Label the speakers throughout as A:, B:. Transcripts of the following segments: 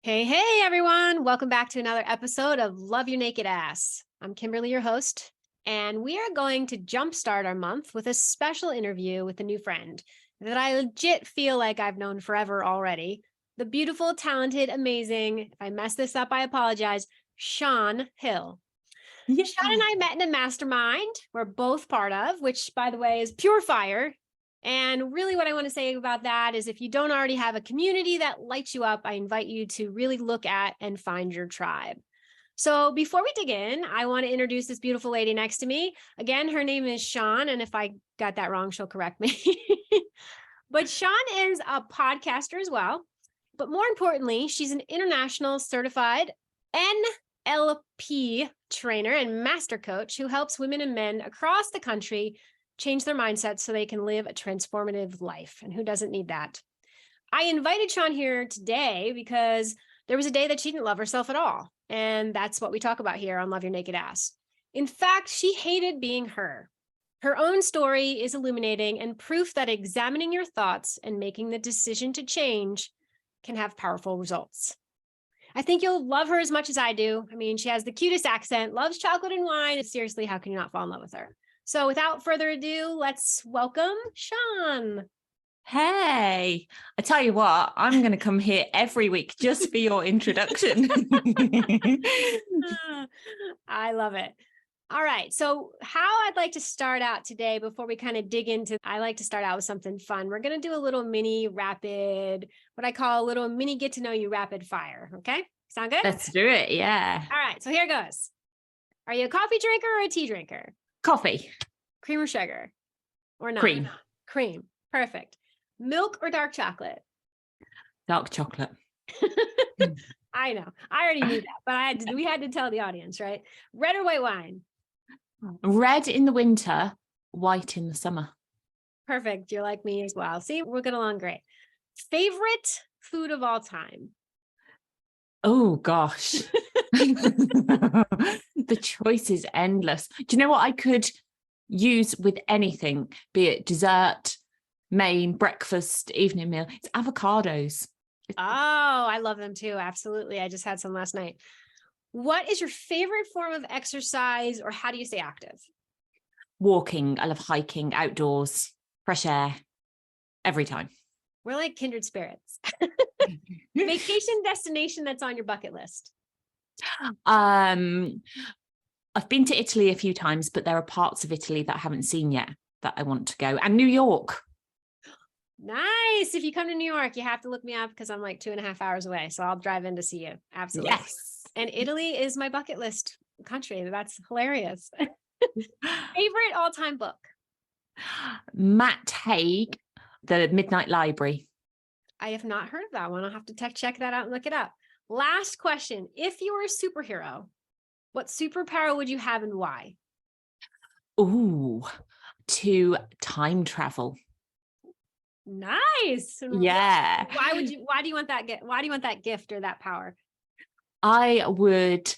A: Hey, everyone. Welcome back to another episode of Love Your Naked Ass. I'm Kimberly, your host, and we are going to jumpstart our month with a special interview with a new friend that I legit feel like I've known forever already. The beautiful, talented, amazing, if I mess this up, I apologize, Sian Hill.
B: Yeah.
A: Sian and I met in a mastermind we're both part of, which, by the way, is pure fire. And really what I want to say about that is if you don't already have a community that lights you up, I invite you to really look at and find your tribe. So before we dig in, I want to introduce this beautiful lady next to me. Again, her name is Sian, and if I got that wrong, she'll correct me. But Sian is a podcaster as well. But more importantly, she's an international certified NLP trainer and master coach who helps women and men across the country change their mindset so they can live a transformative life. And who doesn't need that? I invited Sian here today because there was a day that she didn't love herself at all. And that's what we talk about here on Love Your Naked Ass. In fact, she hated being her. Her own story is illuminating and proof that examining your thoughts and making the decision to change can have powerful results. I think you'll love her as much as I do. I mean, she has the cutest accent, loves chocolate and wine. Seriously, how can you not fall in love with her? So without further ado, let's welcome Sian.
B: Hey, I tell you what, I'm going to come here every week just for your introduction.
A: I love it. All right. So how I'd like to start out today before we kind of dig into, I like to start out with something fun. We're going to do a little mini rapid, what I call a little mini get to know you rapid fire. Okay. Sound good?
B: Let's do it. Yeah.
A: All right. So here goes. Are you a coffee drinker or a tea drinker?
B: Coffee.
A: Cream or sugar? Or not?
B: Cream.
A: Cream. Perfect. Milk or dark chocolate?
B: Dark chocolate.
A: I know. I already knew that, but we had to tell the audience, right? Red or white wine?
B: Red in the winter, white in the summer.
A: Perfect. You're like me as well. See, we're getting along great. Favorite food of all time?
B: Oh, gosh. The choice is endless. Do you know what I could use with anything, be it dessert, main, breakfast, evening meal? It's avocados.
A: Oh, I love them too. Absolutely. I just had some last night. What is your favorite form of exercise, or how do you stay active?
B: Walking. I love hiking, outdoors, fresh air, every time.
A: We're like kindred spirits. Vacation destination that's on your bucket list?
B: I've been to Italy a few times, but there are parts of Italy that I haven't seen yet that I want to go. And New York.
A: Nice. If you come to New York, you have to look me up because I'm like 2.5 hours away. So I'll drive in to see you. Absolutely.
B: Yes.
A: And Italy is my bucket list country. That's hilarious. Favorite all-time book?
B: Matt Haig, The Midnight Library.
A: I have not heard of that one. I'll have to check that out and look it up. Last question. If you were a superhero, what superpower would you have and why?
B: Ooh, to time travel.
A: Nice.
B: Yeah.
A: Why do you want that gift? Why do you want that gift or that power?
B: I would,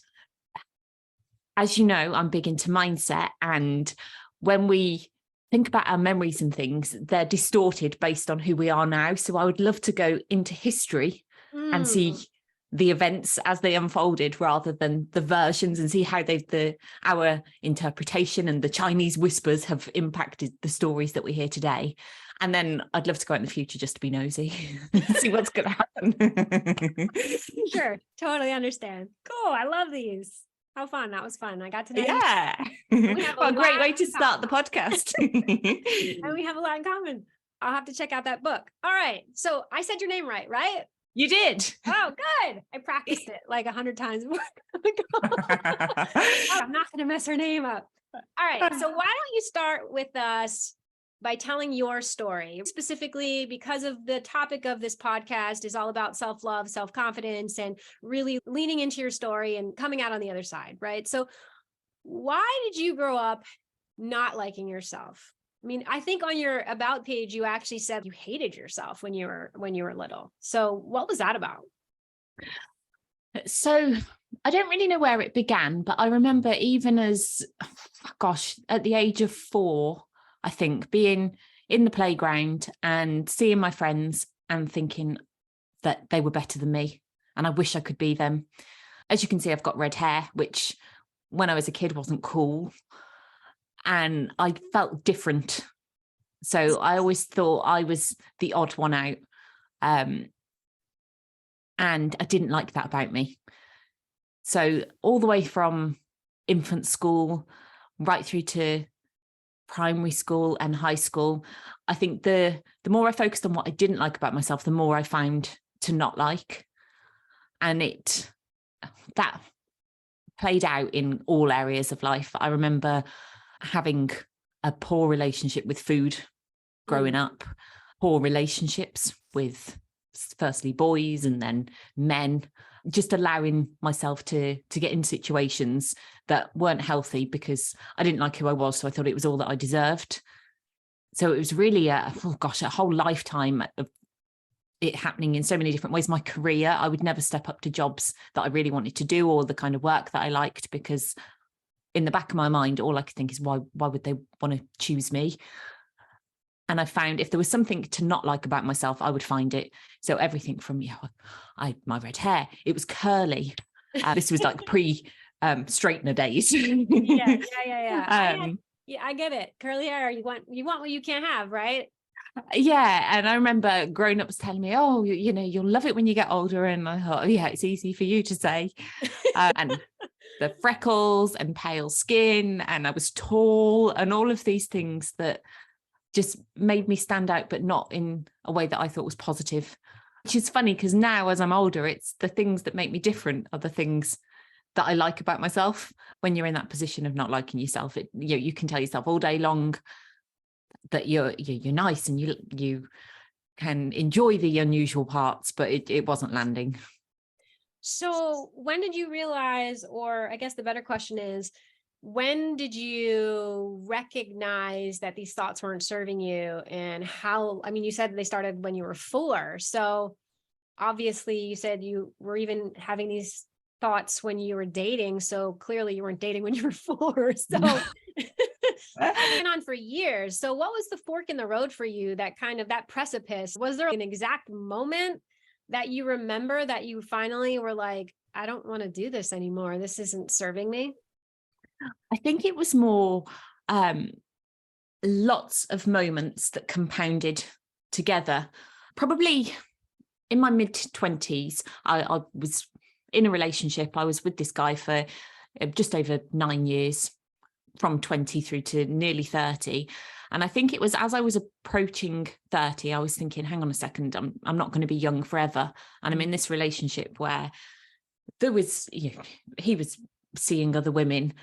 B: as you know, I'm big into mindset. And when we think about our memories and things, they're distorted based on who we are now. So I would love to go into history and see the events as they unfolded rather than the versions, and see how our interpretation and the Chinese whispers have impacted the stories that we hear today. And then I'd love to go out in the future just to be nosy, see what's going to happen.
A: Sure. Totally understand. Cool. I love these. How fun. That was fun. I got to know.
B: Yeah. Well, a great way to start the podcast.
A: And we have a lot in common. I'll have to check out that book. All right. So I said your name right?
B: You did.
A: Oh, good. I practiced it like 100 times. I'm not going to mess her name up. All right. So why don't you start with us by telling your story, specifically because of the topic of this podcast is all about self-love, self-confidence, and really leaning into your story and coming out on the other side, right? So why did you grow up not liking yourself? I mean, I think on your about page, you actually said you hated yourself when you were little. So what was that about?
B: So I don't really know where it began, but I remember even as, at the age of 4, I think, being in the playground and seeing my friends and thinking that they were better than me and I wish I could be them. As you can see, I've got red hair, which when I was a kid wasn't cool, and I felt different. So I always thought I was the odd one out. And I didn't like that about me. So all the way from infant school right through to primary school and high school, I think the more I focused on what I didn't like about myself, the more I found to not like. And that played out in all areas of life. I remember having a poor relationship with food growing up, poor relationships with firstly boys and then men, just allowing myself to get in situations that weren't healthy because I didn't like who I was, so I thought it was all that I deserved. So it was really a whole lifetime of it happening in so many different ways. My career, I would never step up to jobs that I really wanted to do or the kind of work that I liked, because in the back of my mind, all I could think is, why would they want to choose me? And I found if there was something to not like about myself, I would find it. So everything from, my red hair, it was curly. This was like straightener days.
A: Yeah. I get it. Curly hair, you want what you can't have, right?
B: Yeah. And I remember grown ups telling me, oh, you'll love it when you get older. And I thought, oh, yeah, it's easy for you to say. And the freckles and pale skin, and I was tall, and all of these things that just made me stand out, but not in a way that I thought was positive, which is funny because now as I'm older, it's the things that make me different are the things that I like about myself. When you're in that position of not liking yourself, you can tell yourself all day long that you're nice and you can enjoy the unusual parts, but it wasn't landing.
A: So when did you realize, or I guess the better question is, when did you recognize that these thoughts weren't serving you, and how? I mean, you said they started when you were 4. So obviously you said you were even having these thoughts when you were dating. So clearly you weren't dating when you were 4. So it went on for years. So what was the fork in the road for you, that precipice? Was there an exact moment that you remember that you finally were like, I don't want to do this anymore. This isn't serving me?
B: I think it was more lots of moments that compounded together. Probably in my mid-20s, I was in a relationship. I was with this guy for just over 9 years, from 20 through to nearly 30. And I think it was as I was approaching 30, I was thinking, hang on a second, I'm not going to be young forever. And I'm in this relationship where there was, he was seeing other women.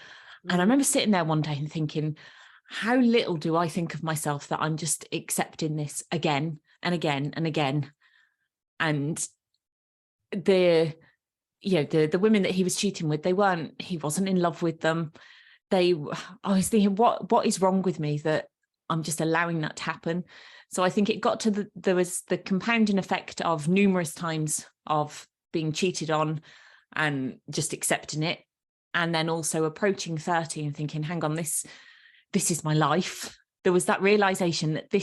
B: And I remember sitting there one day and thinking, how little do I think of myself that I'm just accepting this again and again and again. And the women that he was cheating with, he wasn't in love with them. I was thinking, what is wrong with me that I'm just allowing that to happen? So I think it got to there was the compounding effect of numerous times of being cheated on and just accepting it. And then also approaching 30 and thinking, hang on, this is my life. There was that realization that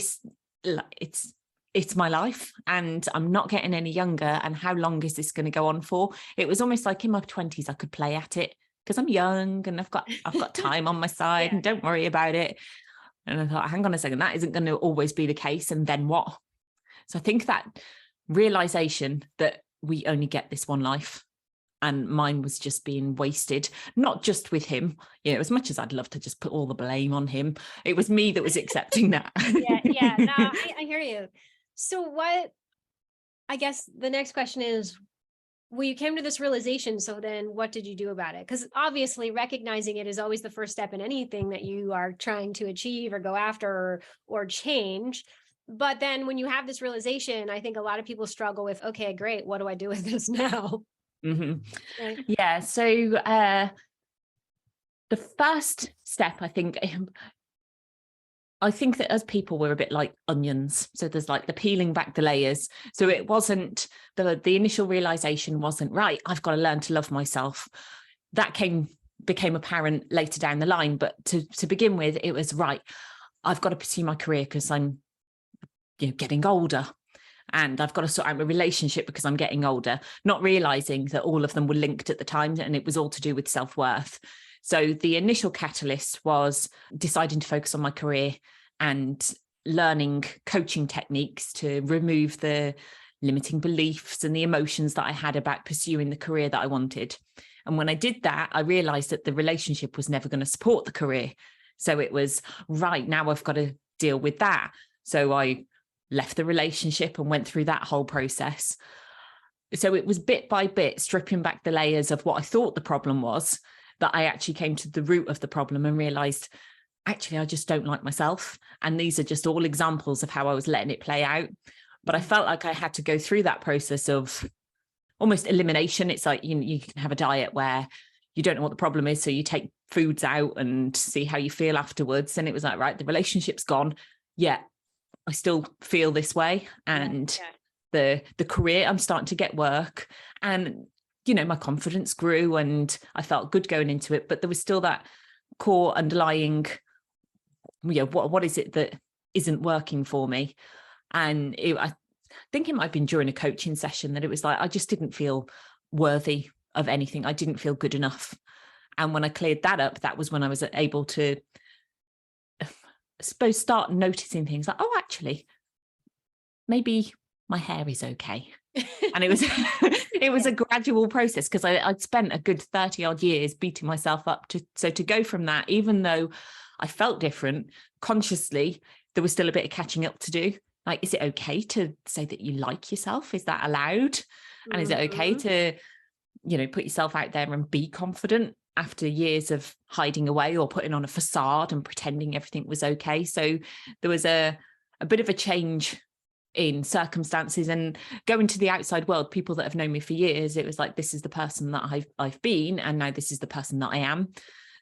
B: it's my life and I'm not getting any younger. And how long is this going to go on for? It was almost like in my 20s, I could play at it because I'm young and I've got time on my side and don't worry about it. And I thought, hang on a second, that isn't going to always be the case. And then what? So I think that realization that we only get this one life, and mine was just being wasted, not just with him. As much as I'd love to just put all the blame on him, it was me that was accepting that.
A: No, I hear you. So I guess the next question is, well, you came to this realization. So then what did you do about it? Because obviously recognizing it is always the first step in anything that you are trying to achieve or go after or change. But then when you have this realization, I think a lot of people struggle with, okay, great, what do I do with this now?
B: Mm-hmm.
A: Right.
B: Yeah. So the first step, I think that as people, we're a bit like onions. So there's like the peeling back the layers. So it wasn't the initial realization wasn't, right, I've got to learn to love myself. That became apparent later down the line. But to begin with, it was, right, I've got to pursue my career because I'm getting older. and I've got to sort out my relationship because I'm getting older, not realizing that all of them were linked at the time, and it was all to do with self-worth. So the initial catalyst was deciding to focus on my career and learning coaching techniques to remove the limiting beliefs and the emotions that I had about pursuing the career that I wanted. And when I did that, I realized that the relationship was never going to support the career. So it was, right, now I've got to deal with that. So I left the relationship and went through that whole process. So it was bit by bit, stripping back the layers of what I thought the problem was, that I actually came to the root of the problem and realized, actually, I just don't like myself. And these are just all examples of how I was letting it play out. But I felt like I had to go through that process of almost elimination. It's like, you can have a diet where you don't know what the problem is, so you take foods out and see how you feel afterwards. And it was like, right, the relationship's gone. Yeah, I still feel this way. And the career, I'm starting to get work. And, my confidence grew and I felt good going into it. But there was still that core underlying, what is it that isn't working for me? And I think it might have been during a coaching session that it was like, I just didn't feel worthy of anything. I didn't feel good enough. And when I cleared that up, that was when I was able to, I suppose, start noticing things like, oh, actually, maybe my hair is okay. And it was a gradual process, because I'd spent a good 30 odd years beating myself up to go from that, even though I felt different consciously, there was still a bit of catching up to do. Like, is it okay to say that you like yourself? Is that allowed? And is it okay to, put yourself out there and be confident after years of hiding away or putting on a facade and pretending everything was okay? So there was a bit of a change in circumstances, and going to the outside world, people that have known me for years, it was like, this is the person that I've been, and now this is the person that I am.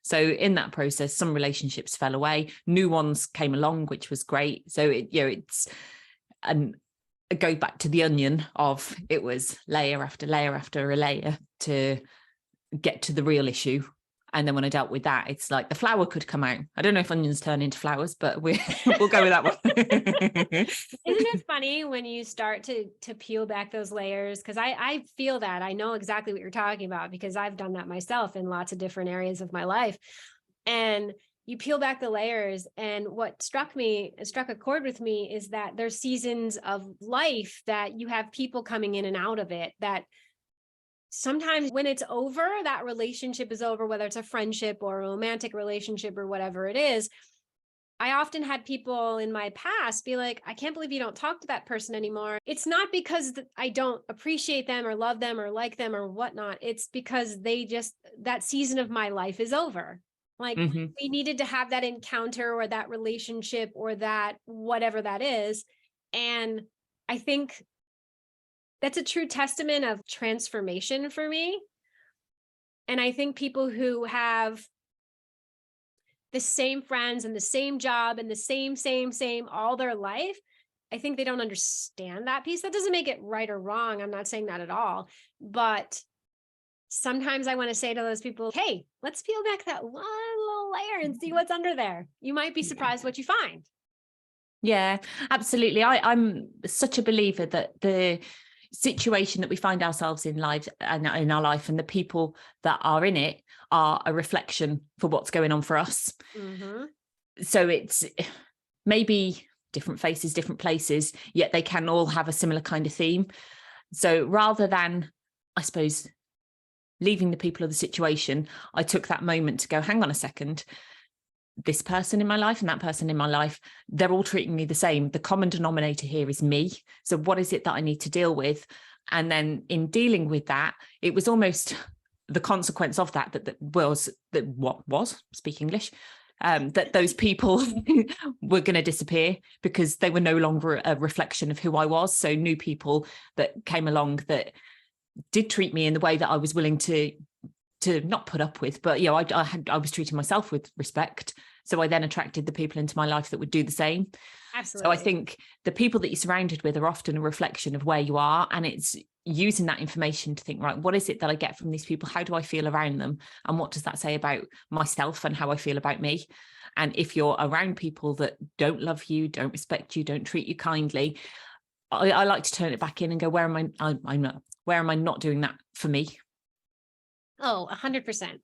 B: So in that process, some relationships fell away, new ones came along, which was great. So it's go back to the onion of, it was layer after layer after a layer to get to the real issue. And then when I dealt with that, it's like the flower could come out. I don't know if onions turn into flowers, but we'll go with that one.
A: Isn't it funny when you start to peel back those layers? Because I feel that. I know exactly what you're talking about, because I've done that myself in lots of different areas of my life. And you peel back the layers, and what struck a chord with me is that there's seasons of life that you have people coming in and out of it, that sometimes when it's over, that relationship is over, whether it's a friendship or a romantic relationship or whatever it is. I often had people in my past be like, I can't believe you don't talk to that person anymore. It's not because I don't appreciate them or love them or like them or whatnot. It's because that season of my life is over. Like, we needed to have that encounter or that relationship or that whatever that is. And I think that's a true testament of transformation for me. And I think people who have the same friends and the same job and the same all their life, I think they don't understand that piece. That doesn't make it right or wrong. I'm not saying that at all. But sometimes I want to say to those people, hey, let's peel back that one little layer and see what's under there. You might be surprised what you find.
B: Yeah, absolutely. I'm such a believer that the situation that we find ourselves in lives and in our life, and the people that are in it, are a reflection for what's going on for us. So it's maybe different faces, different places, yet they can all have a similar kind of theme. So rather than, I suppose, leaving the people of the situation, I took that moment to go, hang on a second, this person in my life and that person in my life, they're all treating me the same. The common denominator here is me. So what is it that I need to deal with? And then in dealing with that, it was almost the consequence of that speak English, that those people were going to disappear, because they were no longer a reflection of who I was. So new people that came along that did treat me in the way that I was willing to not put up with, but I was treating myself with respect. So I then attracted the people into my life that would do the same.
A: Absolutely.
B: So I think the people that you're surrounded with are often a reflection of where you are, and it's using that information to think, right, what is it that I get from these people? How do I feel around them? And what does that say about myself and how I feel about me? And if you're around people that don't love you, don't respect you, don't treat you kindly, I like to turn it back in and go, where am where am I not doing that for me?
A: Oh, 100%.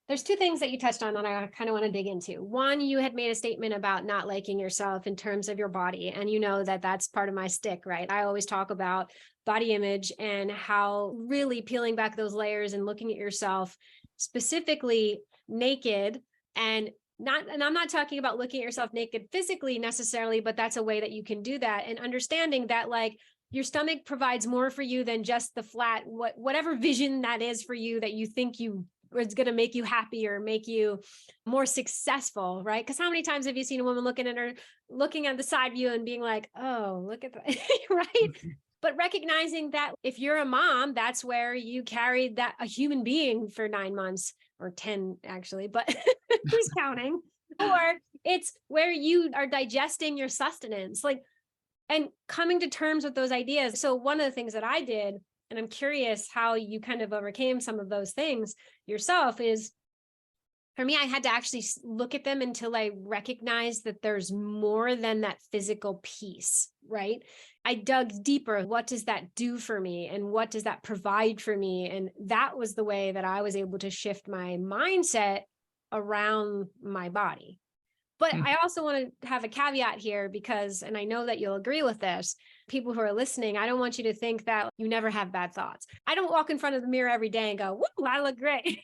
A: There's two things that you touched on that I kind of want to dig into. One, you had made a statement about not liking yourself in terms of your body. And you know that that's part of my stick, right? I always talk about body image and how really peeling back those layers and looking at yourself specifically naked and I'm not talking about looking at yourself naked physically necessarily, but that's a way that you can do that. And understanding that like your stomach provides more for you than just the flat, whatever vision that is for you that you think you is going to make you happy or make you more successful, right? Because how many times have you seen a woman looking at the side view and being like, oh, look at that, right?
B: Mm-hmm.
A: But recognizing that if you're a mom, that's where you carried that a human being for 9 months or 10 actually, but who's counting? Or it's where you are digesting your sustenance, like, and coming to terms with those ideas. So one of the things that I did, and I'm curious how you kind of overcame some of those things yourself, is for me, I had to actually look at them until I recognized that there's more than that physical piece, right? I dug deeper. What does that do for me? And what does that provide for me? And that was the way that I was able to shift my mindset around my body. But I also want to have a caveat here because, and I know that you'll agree with this, people who are listening, I don't want you to think that you never have bad thoughts. I don't walk in front of the mirror every day and go, whoa, I look great.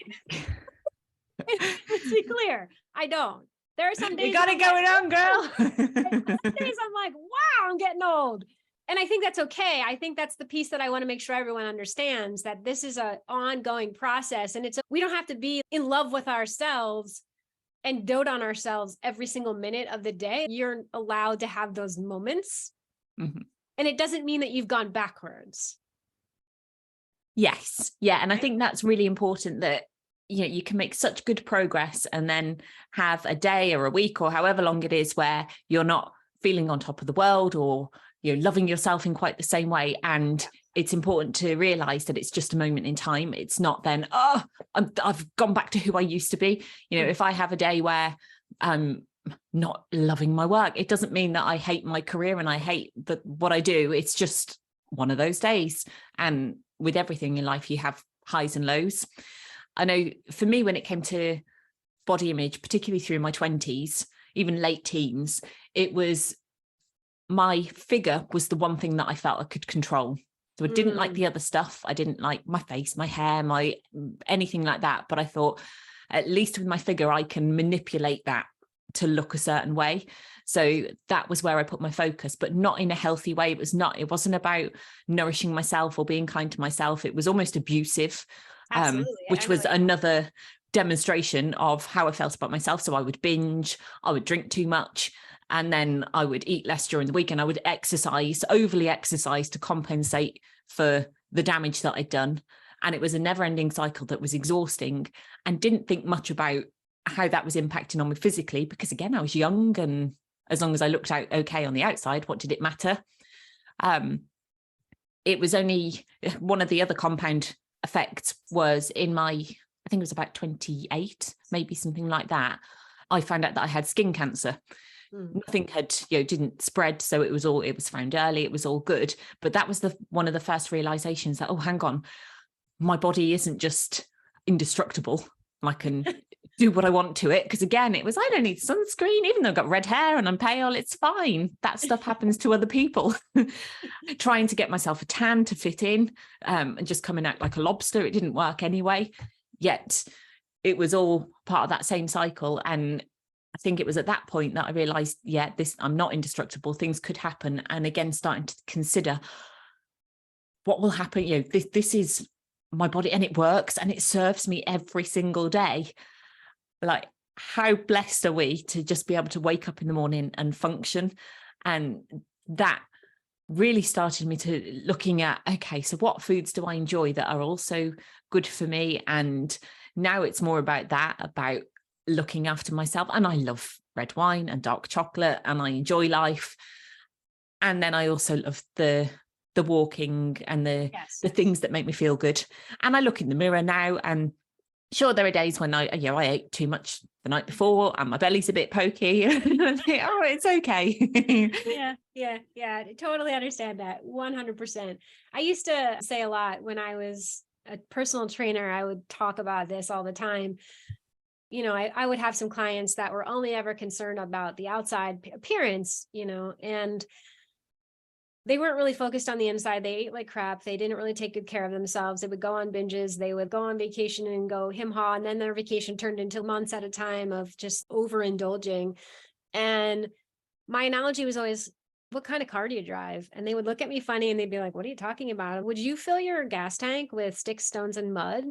A: Let's be clear. I don't. There are some days
B: you got it going on, girl.
A: some days I'm like, wow, I'm getting old. And I think that's okay. I think that's the piece that I want to make sure everyone understands, that this is an ongoing process. And we don't have to be in love with ourselves and dote on ourselves every single minute of the day. You're allowed to have those moments. Mm-hmm. And it doesn't mean that you've gone backwards.
B: Yes. Yeah. And I think that's really important, that you can make such good progress and then have a day or a week or however long it is where you're not feeling on top of the world, or loving yourself in quite the same way. And it's important to realize that it's just a moment in time. It's not then, I've gone back to who I used to be. If I have a day where I'm not loving my work, it doesn't mean that I hate my career and I hate what I do. It's just one of those days. And with everything in life, you have highs and lows. I know for me, when it came to body image, particularly through my 20s, even late teens, it was my figure was the one thing that I felt I could control. So I didn't like the other stuff. I didn't like my face, my hair, anything like that. But I thought, at least with my figure, I can manipulate that to look a certain way. So that was where I put my focus, but not in a healthy way. It wasn't about nourishing myself or being kind to myself. It was almost abusive, which was another demonstration of how I felt about myself. So I would binge, I would drink too much, and then I would eat less during the week, and I would overly exercise to compensate for the damage that I'd done. And it was a never-ending cycle that was exhausting, and didn't think much about how that was impacting on me physically, because again, I was young, and as long as I looked out okay on the outside, what did it matter? It was only one of the other compound effects was in my, I think it was about 28, maybe something like that. I found out that I had skin cancer. Nothing had, didn't spread. So it was found early. It was all good. But that was one of the first realizations that, oh, hang on, my body isn't just indestructible. I can do what I want to it. Because again, it was, I don't need sunscreen, even though I've got red hair and I'm pale, it's fine. That stuff happens to other people. Trying to get myself a tan to fit in, and just coming out like a lobster. It didn't work anyway. Yet it was all part of that same cycle. And I think it was at that point that I realized, I'm not indestructible. Things could happen. And again, starting to consider what will happen. This is my body, and it works, and it serves me every single day. Like, how blessed are we to just be able to wake up in the morning and function? And that really started me to looking at, okay, so what foods do I enjoy that are also good for me? And now it's more about looking after myself. And I love red wine and dark chocolate, and I enjoy life. And then I also love the walking and the things that make me feel good. And I look in the mirror now, and Sure, there are days when I ate too much the night before and my belly's a bit pokey. I think, oh, it's okay.
A: Yeah. I totally understand that. 100%. I used to say a lot when I was a personal trainer, I would talk about this all the time. I would have some clients that were only ever concerned about the outside appearance, and they weren't really focused on the inside. They ate like crap. They didn't really take good care of themselves. They would go on binges. They would go on vacation and go him-haw. And then their vacation turned into months at a time of just overindulging. And my analogy was always, what kind of car do you drive? And they would look at me funny and they'd be like, what are you talking about? Would you fill your gas tank with sticks, stones, and mud?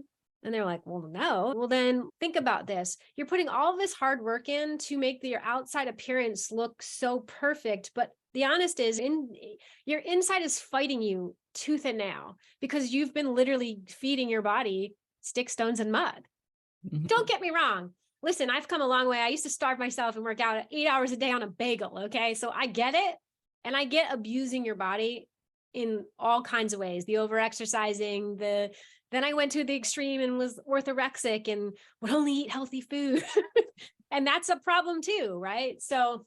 A: And they're like, well, no. Well, then think about this. You're putting all this hard work in to make your outside appearance look so perfect. But the honest is, your inside is fighting you tooth and nail because you've been literally feeding your body sticks, stones, and mud. Mm-hmm. Don't get me wrong. Listen, I've come a long way. I used to starve myself and work out 8 hours a day on a bagel. Okay. So I get it. And I get abusing your body in all kinds of ways. The over-exercising, then I went to the extreme and was orthorexic and would only eat healthy food. And that's a problem too, right? So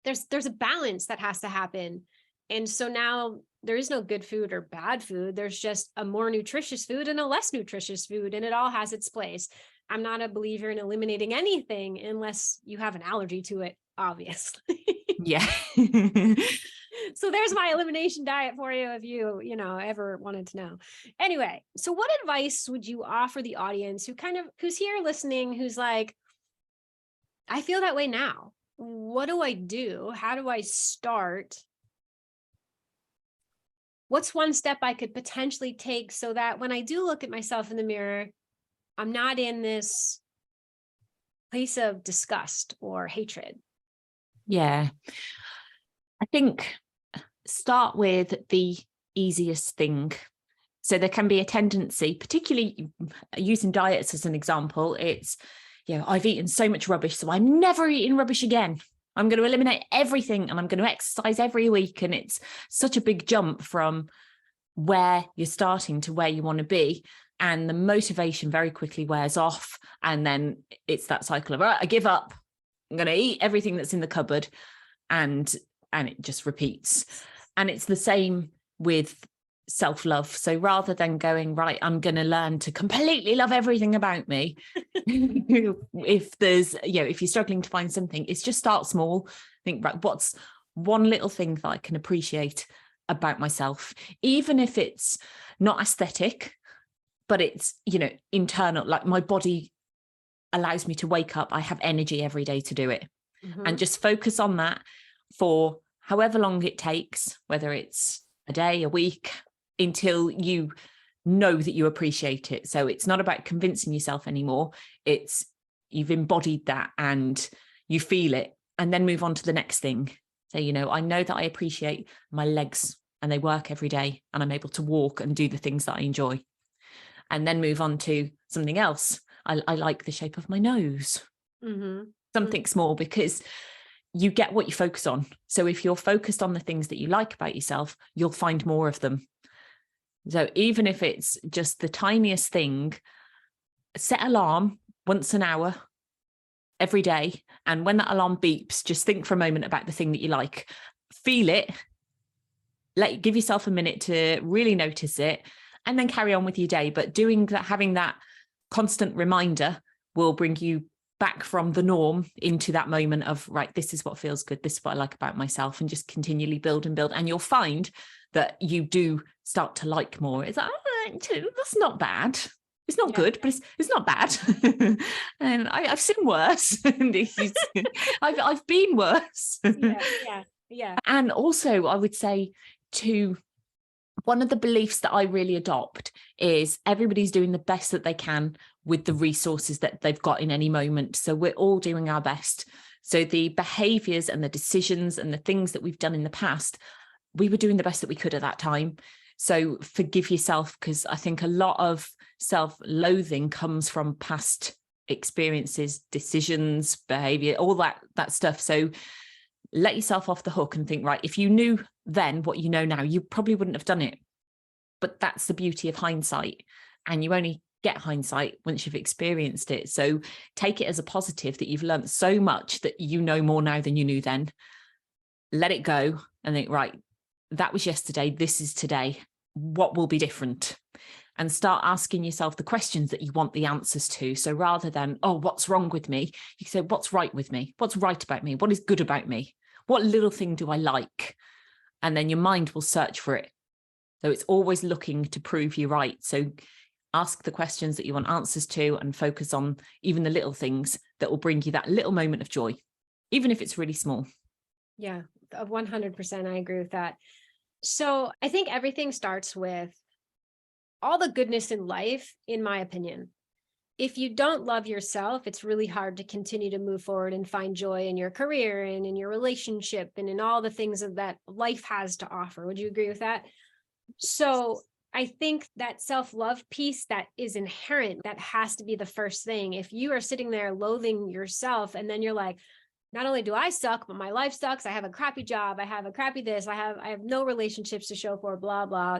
A: there's a balance that has to happen. And so now there is no good food or bad food. There's just a more nutritious food and a less nutritious food, and it all has its place. I'm not a believer in eliminating anything unless you have an allergy to it, obviously.
B: Yeah.
A: So there's my elimination diet for you if you ever wanted to know. Anyway, so what advice would you offer the audience who's here listening, who's like, I feel that way now. What do I do? How do I start? What's one step I could potentially take so that when I do look at myself in the mirror, I'm not in this place of disgust or hatred?
B: Yeah. I think start with the easiest thing. So there can be a tendency, particularly using diets as an example, it's, I've eaten so much rubbish, so I'm never eating rubbish again. I'm going to eliminate everything and I'm going to exercise every week. And it's such a big jump from where you're starting to where you want to be. And the motivation very quickly wears off. And then it's that cycle of, all right, I give up. I'm going to eat everything that's in the cupboard. And it just repeats. And it's the same with self-love. So rather than going, right, I'm going to learn to completely love everything about me. If you're struggling to find something, it's just start small. Think, right, what's one little thing that I can appreciate about myself, even if it's not aesthetic, but it's, internal, like my body allows me to wake up. I have energy every day to do it. Mm-hmm. And just focus on that for however long it takes, whether it's a day, a week, until you know that you appreciate it. So it's not about convincing yourself anymore. It's you've embodied that and you feel it, and then move on to the next thing. So, I know that I appreciate my legs and they work every day and I'm able to walk and do the things that I enjoy. And then move on to something else. I like the shape of my nose. Mm-hmm. Something small, because you get what you focus on. So if you're focused on the things that you like about yourself, you'll find more of them. So even if it's just the tiniest thing, set alarm once an hour every day. And when that alarm beeps, just think for a moment about the thing that you like. Feel it. Give yourself a minute to really notice it, and then carry on with your day. But doing that, having that constant reminder will bring you back from the norm into that moment of, right, this is what feels good. This is what I like about myself, and just continually build and build. And you'll find that you do start to like more. It's like, that's not bad. It's not good, but it's not bad. And I've seen worse. I've been worse. Yeah. And also I would say one of the beliefs that I really adopt is everybody's doing the best that they can with the resources that they've got in any moment. So we're all doing our best. So the behaviors and the decisions and the things that we've done in the past, we were doing the best that we could at that time. So forgive yourself, because I think a lot of self-loathing comes from past experiences, decisions, behavior, all that stuff. So let yourself off the hook and think, right, if you knew then what you know now, you probably wouldn't have done it. But that's the beauty of hindsight. And you only get hindsight once you've experienced it. So take it as a positive that you've learned so much that you know more now than you knew then. Let it go and think, right, that was yesterday. This is today. What will be different? And start asking yourself the questions that you want the answers to. So rather than, oh, what's wrong with me? You can say, what's right with me? What's right about me? What is good about me? What little thing do I like? And then your mind will search for it. So it's always looking to prove you right. So ask the questions that you want answers to and focus on even the little things that will bring you that little moment of joy, even if it's really small.
A: Yeah, 100%. I agree with that. So I think everything starts with all the goodness in life, in my opinion. If you don't love yourself, it's really hard to continue to move forward and find joy in your career and in your relationship and in all the things that life has to offer. Would you agree with that? So I think that self-love piece that is inherent, that has to be the first thing. If you are sitting there loathing yourself and then you're like, not only do I suck, but my life sucks. I have a crappy job. I have a crappy this. I have no relationships to show for, blah, blah,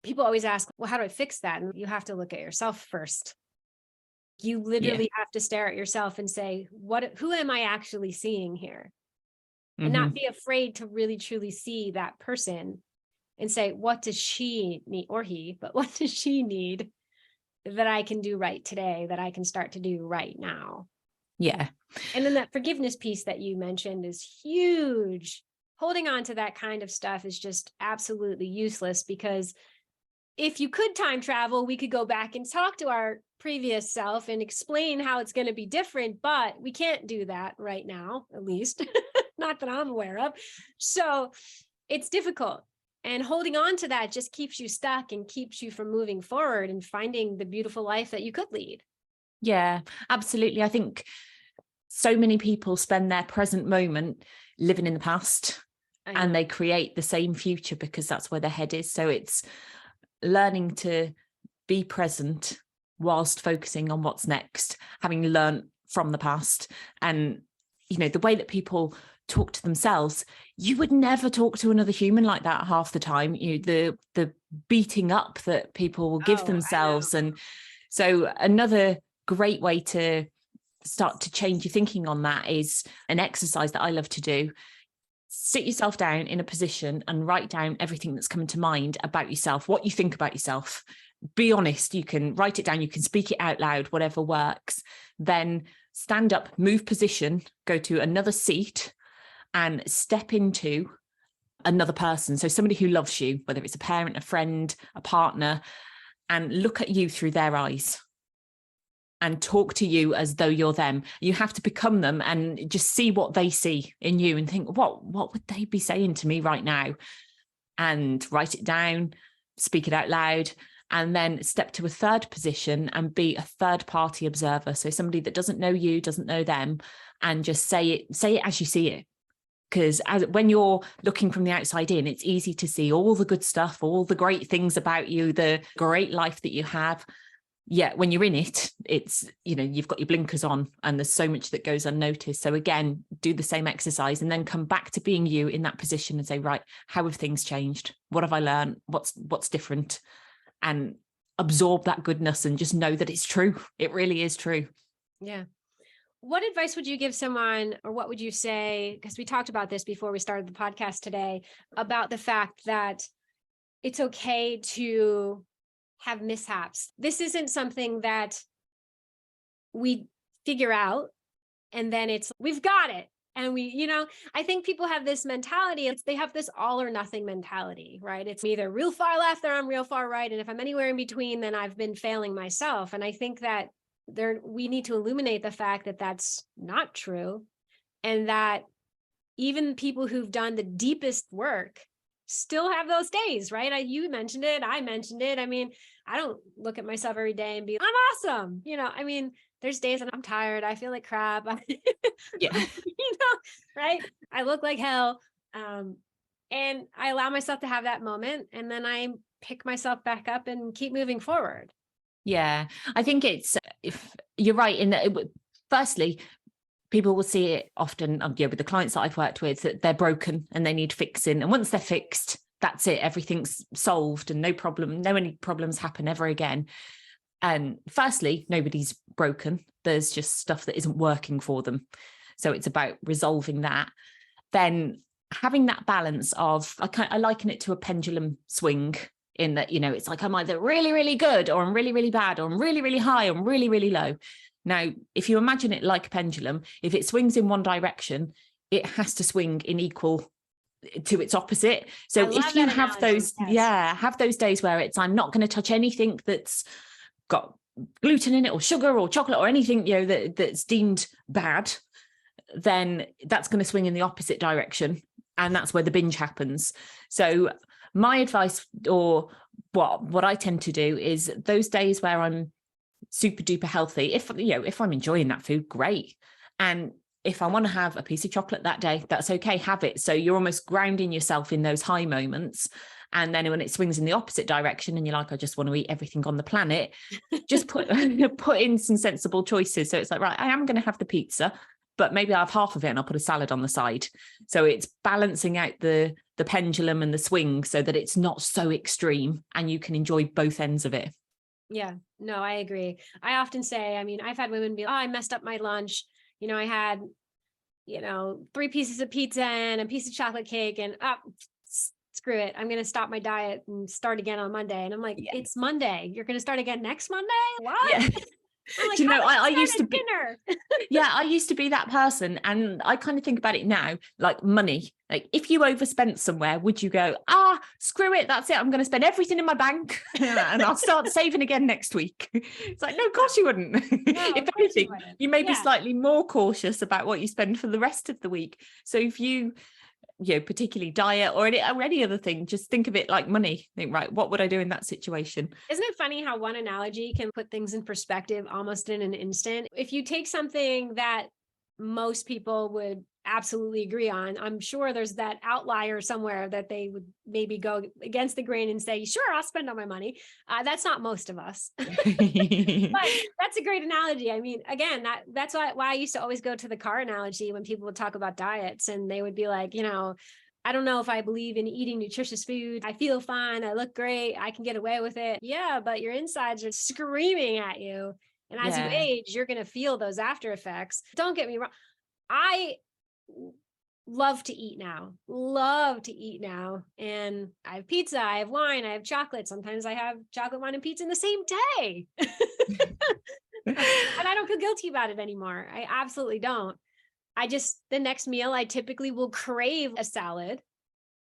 A: people always ask, well, how do I fix that? And you have to look at yourself first. You literally have to stare at yourself and say, who am I actually seeing here? And not be afraid to really, truly see that person and say, what does she need, or he, but what does she need that I can do right today, that I can start to do right now?
B: Yeah.
A: And then that forgiveness piece that you mentioned is huge. Holding on to that kind of stuff is just absolutely useless, because if you could time travel, we could go back and talk to our previous self and explain how it's going to be different, but we can't do that right now, at least not that I'm aware of. So it's difficult. And holding on to that just keeps you stuck and keeps you from moving forward and finding the beautiful life that you could lead.
B: Yeah, absolutely. I think so many people spend their present moment living in the past and they create the same future because that's where their head is. So it's learning to be present whilst focusing on what's next, having learned from the past. And, the way that people talk to themselves, you would never talk to another human like that half the time. The beating up that people will give themselves. And so another great way to start to change your thinking on that is an exercise that I love to do. Sit yourself down in a position and write down everything that's coming to mind about yourself, what you think about yourself. Be honest. You can write it down, you can speak it out loud, whatever works. Then stand up, move position, go to another seat and step into another person. So somebody who loves you, whether it's a parent, a friend, a partner, and look at you through their eyes and talk to you as though you're them. You have to become them and just see what they see in you and think, what would they be saying to me right now? And write it down, speak it out loud, and then step to a third position and be a third party observer. So somebody that doesn't know you, doesn't know them, and just say it as you see it. Because when you're looking from the outside in, it's easy to see all the good stuff, all the great things about you, the great life that you have. Yet when you're in it, it's, you've got your blinkers on and there's so much that goes unnoticed. So again, do the same exercise and then come back to being you in that position and say, right, how have things changed? What have I learned? What's different? And absorb that goodness and just know that it's true. It really is true.
A: Yeah. What advice would you give someone, or what would you say? Because we talked about this before we started the podcast today, about the fact that it's okay to have mishaps. This isn't something that we figure out and then we've got it. And I think people have this mentality. They have this all or nothing mentality, right? It's either real far left or I'm real far right. And if I'm anywhere in between, then I've been failing myself. And I think that we need to illuminate the fact that that's not true. And that even people who've done the deepest work still have those days, right? You mentioned it. I mentioned it. I mean, I don't look at myself every day and be, I'm awesome. There's days that I'm tired. I feel like crap.
B: Yeah.
A: Right? I look like hell. And I allow myself to have that moment. And then I pick myself back up and keep moving forward.
B: Yeah. I think if you're right in that, firstly, people will see it often with the clients that I've worked with, that they're broken and they need fixing. And once they're fixed, that's it. Everything's solved and no any problems happen ever again. And firstly, nobody's broken. There's just stuff that isn't working for them. So it's about resolving that. Then having that balance of, I liken it to a pendulum swing, in that, you know, it's like I'm either really, really good, or I'm really, really bad, or I'm really, really high, or I'm really, really low. Now, if you imagine it like a pendulum, if it swings in one direction, it has to swing in equal to its opposite. So if you have
A: analogy.
B: those,
A: Yes.
B: have those days where it's, I'm not going to touch anything that's got gluten in it, or sugar, or chocolate, or anything, you know, that's deemed bad, then that's going to swing in the opposite direction. And that's where the binge happens. So my advice, or what I tend to do, is those days where I'm super duper healthy, if I'm enjoying that food, great. And if I want to have a piece of chocolate that day, that's okay, have it. So you're almost grounding yourself in those high moments. And then when it swings in the opposite direction and you're like, I just want to eat everything on the planet, just put in some sensible choices. So it's like, right, I am going to have the pizza, but maybe I'll have half of it and I'll put a salad on the side. So it's balancing out the pendulum and the swing so that it's not so extreme and you can enjoy both ends of it.
A: Yeah, no, I agree. I often say, I mean, I've had women be, oh, I messed up my lunch. I had, 3 pieces of pizza and a piece of chocolate cake, and screw it. I'm going to stop my diet and start again on Monday. And I'm like, It's Monday. You're going to start again next Monday? What?
B: Yeah.
A: I'm like,
B: Do you know, I used to be
A: dinner.
B: Yeah, I used to be that person. And I kind of think about it now, like money. Like if you overspent somewhere, would you go, screw it, that's it, I'm going to spend everything in my bank and I'll start saving again next week? It's like, no, of course you wouldn't.
A: No,
B: If anything, you may be
A: Yeah.
B: slightly more cautious about what you spend for the rest of the week. So if you particularly diet or any other thing, just think of it like money. Think, right, what would I do in that situation?
A: Isn't it funny how one analogy can put things in perspective almost in an instant? If you take something that most people would absolutely agree on, I'm sure there's that outlier somewhere that they would maybe go against the grain and say, sure, I'll spend all my money. That's not most of us. But that's a great analogy. I mean, again, that's why I used to always go to the car analogy when people would talk about diets, and they would be like, I don't know if I believe in eating nutritious food. I feel fine. I look great. I can get away with it. Yeah, but your insides are screaming at you. And as you age, you're going to feel those after effects. Don't get me wrong. I love to eat now. And I have pizza, I have wine, I have chocolate. Sometimes I have chocolate, wine, and pizza in the same day. And I don't feel guilty about it anymore. I absolutely don't. The next meal, I typically will crave a salad,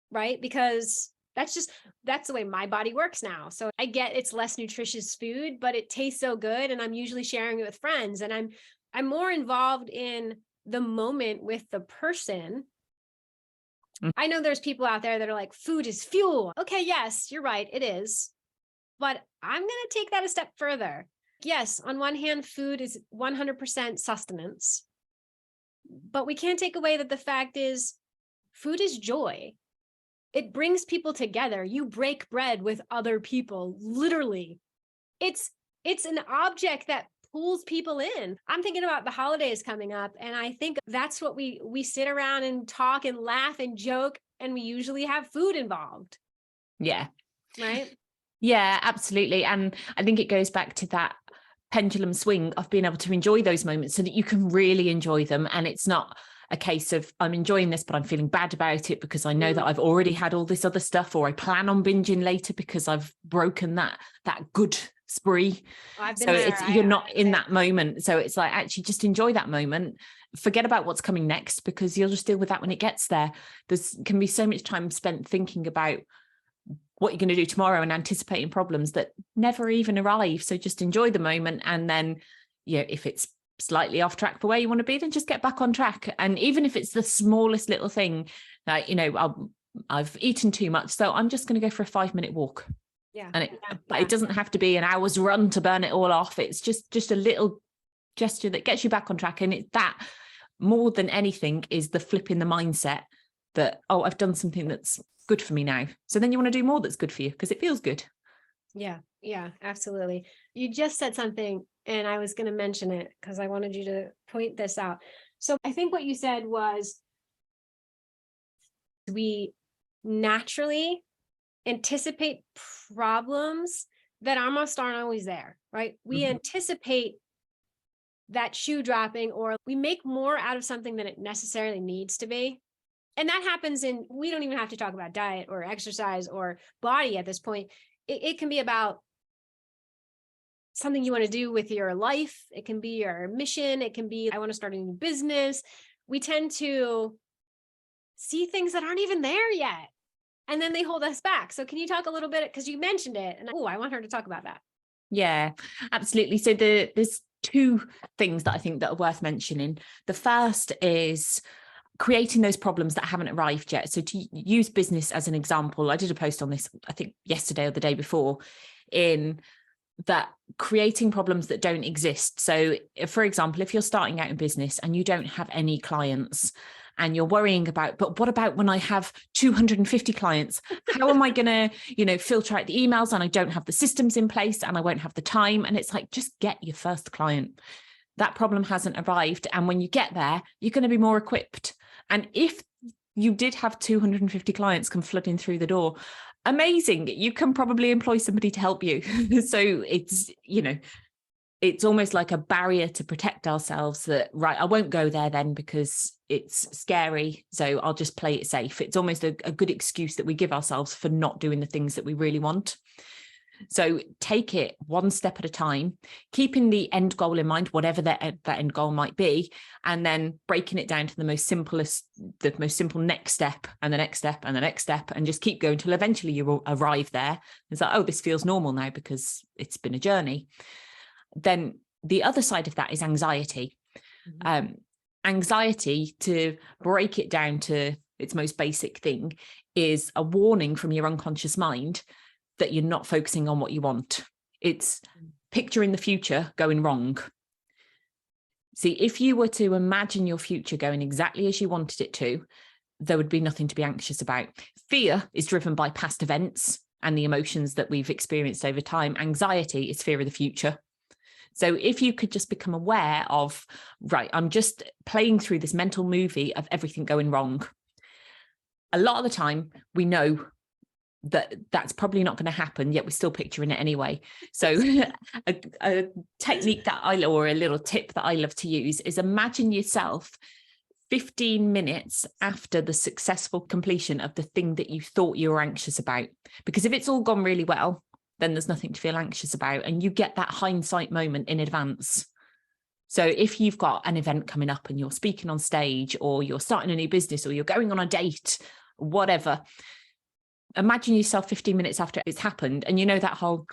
A: right? Because that's the way my body works now. So I get it's less nutritious food, but it tastes so good. And I'm usually sharing it with friends, and I'm more involved in the moment with the person. I know there's people out there that are like, food is fuel. Okay, yes, you're right, it is. But I'm going to take that a step further. Yes, on one hand, food is 100% sustenance. But we can't take away that the fact is food is joy. It brings people together. You break bread with other people, literally. It's an object that pulls people in. I'm thinking about the holidays coming up, and I think that's what we sit around and talk and laugh and joke, and we usually have food involved.
B: Yeah.
A: Right?
B: Yeah, absolutely. And I think it goes back to that pendulum swing of being able to enjoy those moments so that you can really enjoy them. And it's not a case of I'm enjoying this, but I'm feeling bad about it because I know that I've already had all this other stuff, or I plan on binging later because I've broken that good spree. So you're not in that moment. So it's like, actually just enjoy that moment. Forget about what's coming next, because you'll just deal with that when it gets there. There's can be so much time spent thinking about what you're going to do tomorrow and anticipating problems that never even arrive. So just enjoy the moment. And then, if it's slightly off track for where you want to be, then just get back on track. And even if it's the smallest little thing, like, I've eaten too much, so I'm just going to go for a 5-minute walk.
A: Yeah.
B: And it doesn't have to be an hour's run to burn it all off. It's just a little gesture that gets you back on track. And it's that more than anything is the flip in the mindset that, oh, I've done something that's good for me now. So then you want to do more that's good for you because it feels good.
A: Yeah, absolutely. You just said something, and I was going to mention it because I wanted you to point this out. So I think what you said was we naturally anticipate problems that almost aren't always there, right? We anticipate that shoe dropping, or we make more out of something than it necessarily needs to be. And that happens we don't even have to talk about diet or exercise or body at this point. It can be about something you want to do with your life. It can be your mission. It can be, I want to start a new business. We tend to see things that aren't even there yet, and then they hold us back. So can you talk a little bit, because you mentioned it, and I want her to talk about that.
B: Yeah, absolutely. So there's two things that I think that are worth mentioning. The first is creating those problems that haven't arrived yet. So to use business as an example, I did a post on this, I think yesterday or the day before, in that creating problems that don't exist. So for example, if you're starting out in business and you don't have any clients and you're worrying about, but what about when I have 250 clients? How am I going to, filter out the emails, and I don't have the systems in place and I won't have the time? And it's like, just get your first client. That problem hasn't arrived. And when you get there, you're going to be more equipped. And if you did have 250 clients come flooding through the door, amazing. You can probably employ somebody to help you. So it's almost like a barrier to protect ourselves that, right, I won't go there then because it's scary. So I'll just play it safe. It's almost a good excuse that we give ourselves for not doing the things that we really want. So take it one step at a time, keeping the end goal in mind, whatever that end goal might be, and then breaking it down to the most simple next step and the next step and the next step, and just keep going till eventually you will arrive there. It's like, oh, this feels normal now because it's been a journey. Then the other side of that is anxiety. Anxiety, to break it down to its most basic thing, is a warning from your unconscious mind that you're not focusing on what you want. It's picturing the future going wrong. See, if you were to imagine your future going exactly as you wanted it to, there would be nothing to be anxious about. Fear is driven by past events and the emotions that we've experienced over time. Anxiety is fear of the future. So if you could just become aware of, right, I'm just playing through this mental movie of everything going wrong. A lot of the time we know that that's probably not going to happen, yet we're still picturing it anyway. So a technique or a little tip that I love to use is imagine yourself 15 minutes after the successful completion of the thing that you thought you were anxious about. Because if it's all gone really well, then there's nothing to feel anxious about, and you get that hindsight moment in advance. So if you've got an event coming up and you're speaking on stage, or you're starting a new business, or you're going on a date, whatever, imagine yourself 15 minutes after it's happened, and that whole,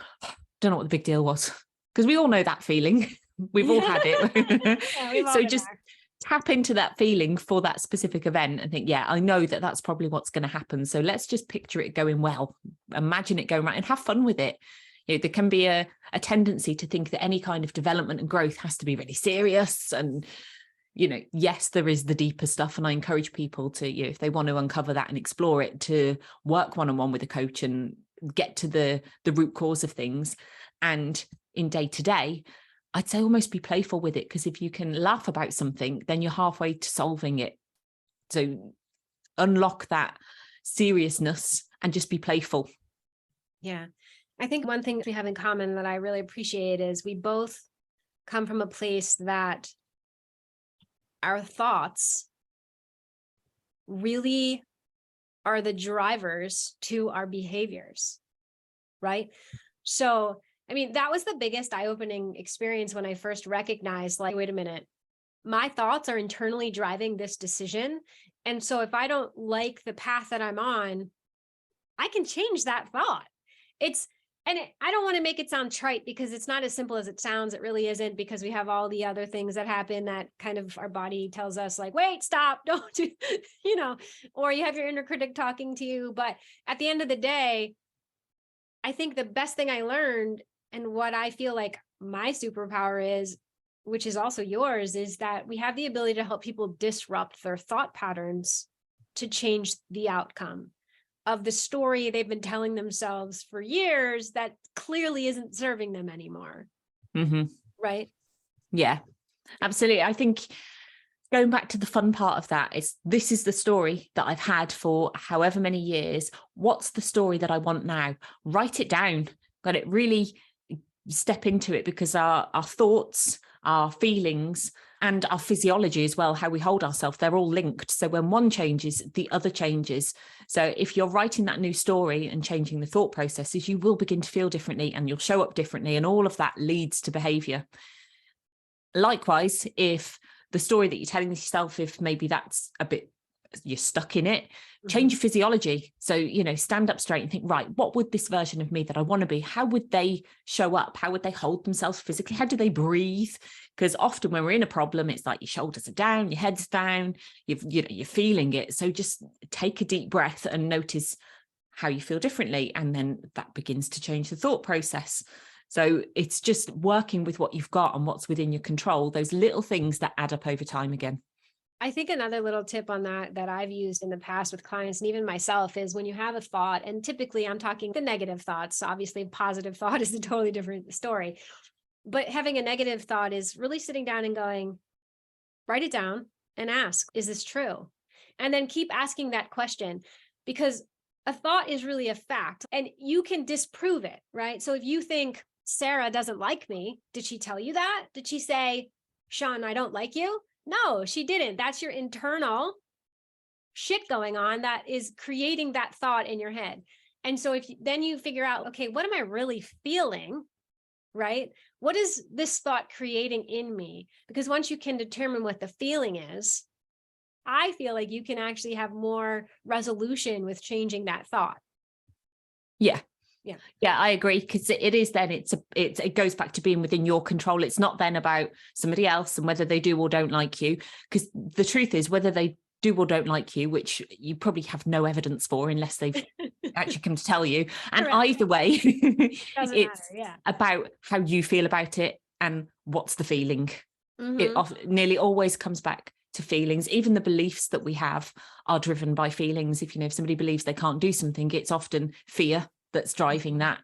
B: don't know what the big deal was, because we all know that feeling. We've all had it.
A: Yeah,
B: so just tap into that feeling for that specific event and think, yeah, I know that that's probably what's going to happen. So let's just picture it going well, imagine it going right, and have fun with it. There can be a tendency to think that any kind of development and growth has to be really serious. And yes, there is the deeper stuff. And I encourage people to, if they want to uncover that and explore it, to work one-on-one with a coach and get to the root cause of things. And in day-to-day, I'd say almost be playful with it, because if you can laugh about something, then you're halfway to solving it. So unlock that seriousness and just be playful.
A: Yeah. I think one thing we have in common that I really appreciate is we both come from a place that our thoughts really are the drivers to our behaviors, right? So, I mean, that was the biggest eye-opening experience when I first recognized, like, wait a minute, my thoughts are internally driving this decision. And so if I don't like the path that I'm on, I can change that thought. I don't want to make it sound trite, because it's not as simple as it sounds. It really isn't, because we have all the other things that happen that kind of our body tells us, like, wait, stop, don't do, or you have your inner critic talking to you. But at the end of the day, I think the best thing I learned, and what I feel like my superpower is, which is also yours, is that we have the ability to help people disrupt their thought patterns to change the outcome of the story they've been telling themselves for years that clearly isn't serving them anymore.
B: Mm-hmm.
A: Right?
B: Yeah, absolutely. I think going back to the fun part of that is, this is the story that I've had for however many years. What's the story that I want now? Write it down. got to really step into it, because our thoughts, our feelings, and our physiology as well, how we hold ourselves, they're all linked. So when one changes, the other changes. So if you're writing that new story and changing the thought processes, you will begin to feel differently and you'll show up differently, and all of that leads to behavior. Likewise, if the story that you're telling yourself, if maybe that's a bit, you're stuck in it, change your physiology. So, you know, stand up straight and think, right, what would this version of me that I want to be, how would they show up? How would they hold themselves physically? How do they breathe? Because often when we're in a problem, it's like your shoulders are down, your head's down, you're feeling it. So just take a deep breath and notice how you feel differently. And then that begins to change the thought process. So it's just working with what you've got and what's within your control, those little things that add up over time again.
A: I think another little tip on that I've used in the past with clients and even myself is when you have a thought, and typically I'm talking the negative thoughts, obviously positive thought is a totally different story, but having a negative thought is really sitting down and going, write it down and ask, is this true? And then keep asking that question, because a thought is really a fact and you can disprove it, right? So if you think Sarah doesn't like me, did she tell you that? Did she say, Sian, I don't like you? No, she didn't. That's your internal shit going on that is creating that thought in your head. And so then you figure out, okay, what am I really feeling, right? What is this thought creating in me? Because once you can determine what the feeling is, I feel like you can actually have more resolution with changing that thought.
B: Yeah, I agree, because it is then it goes back to being within your control. It's not then about somebody else and whether they do or don't like you, because the truth is, whether they do or don't like you, which you probably have no evidence for unless they've actually come to tell you, and
A: Correct.
B: either way it's
A: matter,
B: about how you feel about it and what's the feeling. It nearly always comes back to feelings. Even the beliefs that we have are driven by feelings. If somebody believes they can't do something, it's often fear that's driving that.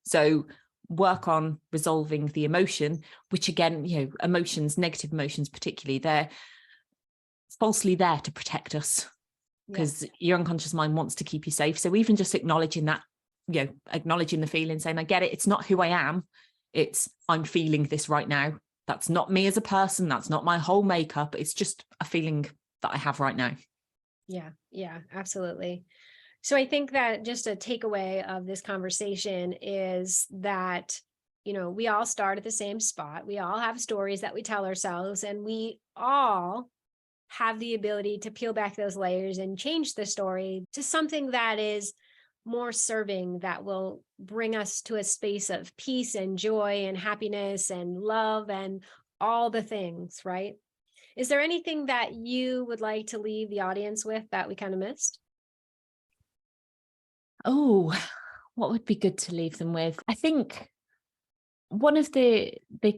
B: So work on resolving the emotion, which again, emotions, negative emotions particularly, they're falsely there to protect us, because your unconscious mind wants to keep you safe. So even just acknowledging that, acknowledging the feeling, saying, I get it, it's not who I am, it's I'm feeling this right now. That's not me as a person, that's not my whole makeup, it's just a feeling that I have right now.
A: Yeah, absolutely. So I think that just a takeaway of this conversation is that, we all start at the same spot. We all have stories that we tell ourselves, and we all have the ability to peel back those layers and change the story to something that is more serving, that will bring us to a space of peace and joy and happiness and love and all the things, right? Is there anything that you would like to leave the audience with that we kind of missed?
B: Oh, what would be good to leave them with? I think one of the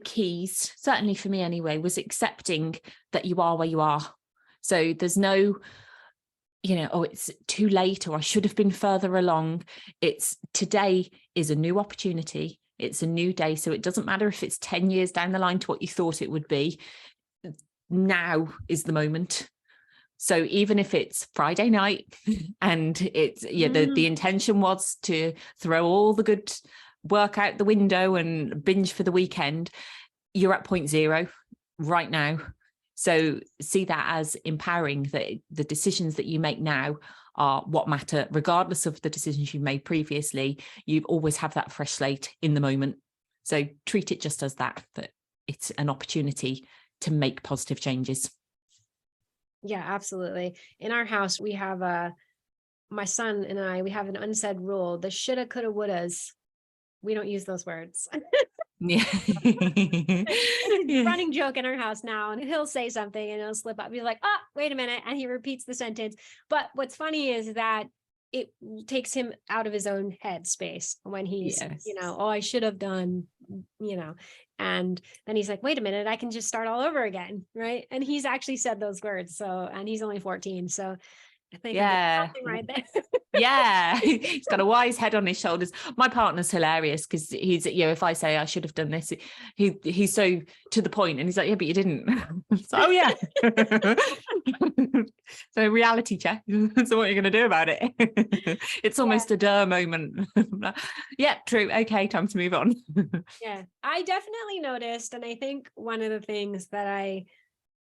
B: keys, certainly for me anyway, was accepting that you are where you are. So there's no, oh, it's too late, or I should have been further along. It's today is a new opportunity. It's a new day. So it doesn't matter if it's 10 years down the line to what you thought it would be. Now is the moment. So even if it's Friday night and it's, the intention was to throw all the good work out the window and binge for the weekend, you're at 0 right now. So see that as empowering, that the decisions that you make now are what matter, regardless of the decisions you've made previously. You always have that fresh slate in the moment. So treat it just as that it's an opportunity to make positive changes.
A: Yeah, absolutely. In our house, we have my son and I, we have an unsaid rule: the shoulda, coulda, wouldas. We don't use those words.
B: Yeah.
A: It's a running joke in our house now, and he'll say something and he'll slip up. He's like, oh, wait a minute. And he repeats the sentence. But what's funny is that it takes him out of his own head space when he's, oh, I should have done, and then he's like, wait a minute, I can just start all over again. Right. And he's actually said those words. So, and he's only 14. So I think something right there.
B: Yeah, he's got a wise head on his shoulders. My partner's hilarious because he's, if I say I should have done this, he's so to the point, and he's like, yeah, but you didn't. So, oh yeah. So reality check. So what are you going to do about it? It's almost a duh moment. Yeah, true. Okay, time to move on.
A: Yeah, I definitely noticed. And I think one of the things that I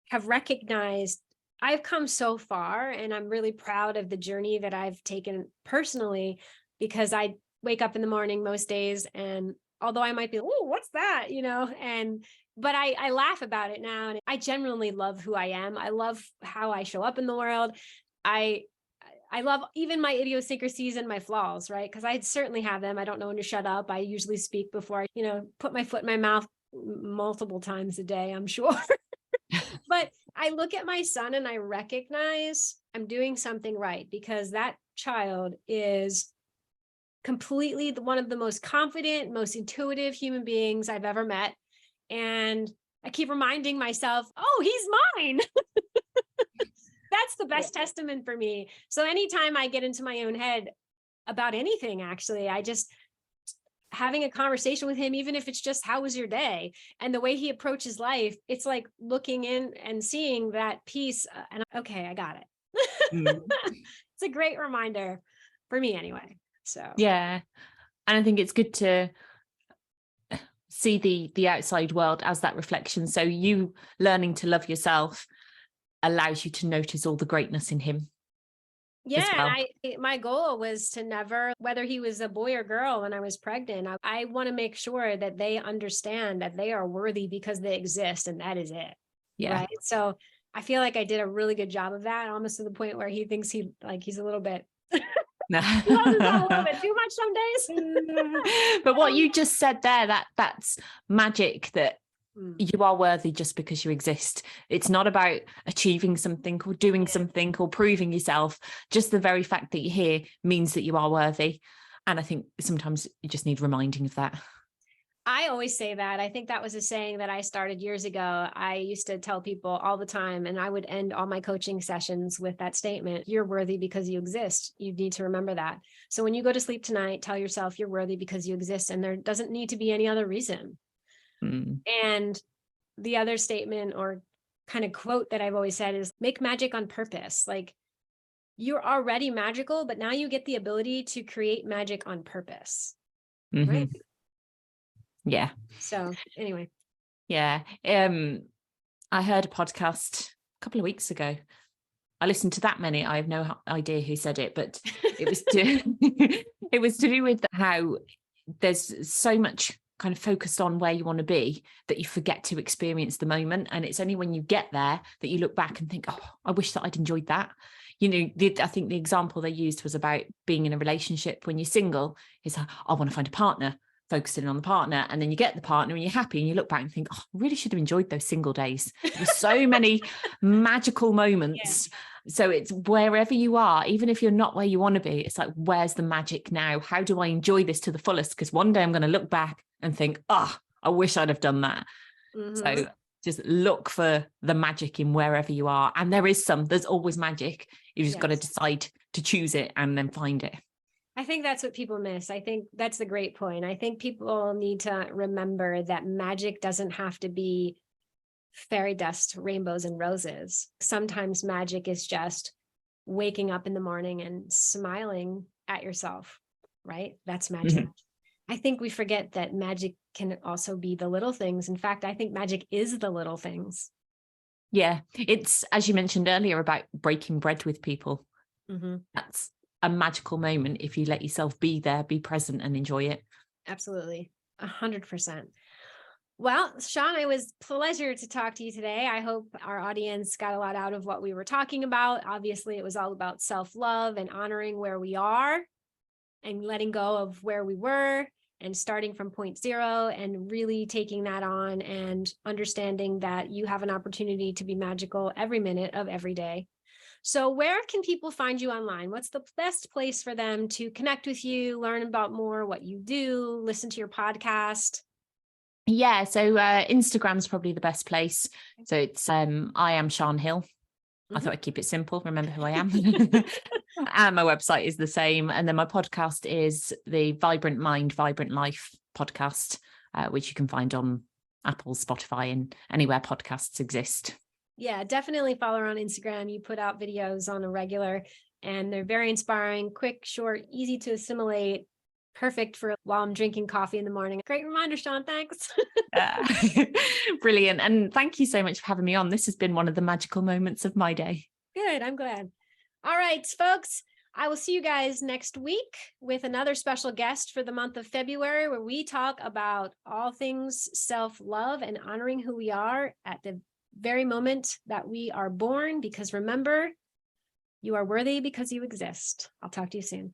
A: have recognized, I've come so far and I'm really proud of the journey that I've taken personally, because I wake up in the morning most days, and although I might be, oh, what's that? But I laugh about it now, and I genuinely love who I am. I love how I show up in the world. I I love even my idiosyncrasies and my flaws, right? Because I certainly have them. I don't know when to shut up. I usually speak before I, put my foot in my mouth multiple times a day, I'm sure. But I look at my son and I recognize I'm doing something right, because that child is completely one of the most confident, most intuitive human beings I've ever met. And I keep reminding myself, oh, he's mine. That's the best testament for me. So anytime I get into my own head about anything, actually, I just having a conversation with him, even if it's just, how was your day? And the way he approaches life, it's like looking in and seeing that piece. And okay, I got it. It's a great reminder for me anyway. So
B: yeah. And I think it's good to see the outside world as that reflection. So you learning to love yourself allows you to notice all the greatness in him.
A: yeah, and my goal was to never, whether he was a boy or girl when I was pregnant, I want to make sure that they understand that they are worthy because they exist, and that is it.
B: Yeah.
A: Right. So I feel like I did a really good job of that, almost to the point where he thinks he's a little bit he loves himself a little bit too much some days.
B: But what you just said there, that's magic, that you are worthy just because you exist. It's not about achieving something or doing something or proving yourself. Just the very fact that you're here means that you are worthy. And I think sometimes you just need reminding of that.
A: I always say that. I think that was a saying that I started years ago. I used to tell people all the time, and I would end all my coaching sessions with that statement: you're worthy because you exist. You need to remember that. So when you go to sleep tonight, tell yourself you're worthy because you exist, and there doesn't need to be any other reason. And the other statement or kind of quote that I've always said is, make magic on purpose. Like, you're already magical, but now you get the ability to create magic on purpose. Right.
B: Yeah.
A: So anyway.
B: Yeah. I heard a podcast a couple of weeks ago. I listened to that many. I have no idea who said it, but it was it was to do with how there's so much kind of focused on where you want to be that you forget to experience the moment. And it's only when you get there that you look back and think, oh, I wish that I'd enjoyed that. I think the example they used was about being in a relationship. When you're single, it's like, I want to find a partner, focusing on the partner. And then you get the partner and you're happy and you look back and think, oh, I really should have enjoyed those single days. There's so many magical moments. Yeah. So it's wherever you are, even if you're not where you want to be, it's like, where's the magic now? How do I enjoy this to the fullest? Because one day I'm going to look back and think, oh, I wish I'd have done that. So just look for the magic in wherever you are. And there's always magic. You just got to decide to choose it and then find it.
A: I think that's what people miss. I think that's the great point. I think people need to remember that magic doesn't have to be fairy dust, rainbows and roses. Sometimes magic is just waking up in the morning and smiling at yourself, right? That's magic. I think we forget that magic can also be the little things. In fact, I think magic is the little things.
B: Yeah. It's, as you mentioned earlier, about breaking bread with people. That's a magical moment if you let yourself be there, be present and enjoy it.
A: Absolutely. 100%. Well, Sian, it was a pleasure to talk to you today. I hope our audience got a lot out of what we were talking about. Obviously, it was all about self-love and honoring where we are and letting go of where we were and starting from point zero and really taking that on and understanding that you have an opportunity to be magical every minute of every day. So where can people find you online? What's the best place for them to connect with you, learn about more what you do, listen to your podcast?
B: Yeah, so Instagram's probably the best place. So it's I am Sian Hill. I thought I'd keep it simple, remember who I am. And my website is the same. And then my podcast is the Vibrant Mind, Vibrant Life podcast, which you can find on Apple, Spotify, and anywhere podcasts exist.
A: Yeah, definitely follow her on Instagram. You put out videos on a regular, and they're very inspiring, quick, short, easy to assimilate, perfect for while I'm drinking coffee in the morning. Great reminder, Sian. Thanks.
B: Uh, Brilliant. And thank you so much for having me on. This has been one of the magical moments of my day.
A: Good. I'm glad. All right, folks. I will see you guys next week with another special guest for the month of February, where we talk about all things self-love and honoring who we are at the very moment that we are born. Because remember, you are worthy because you exist. I'll talk to you soon.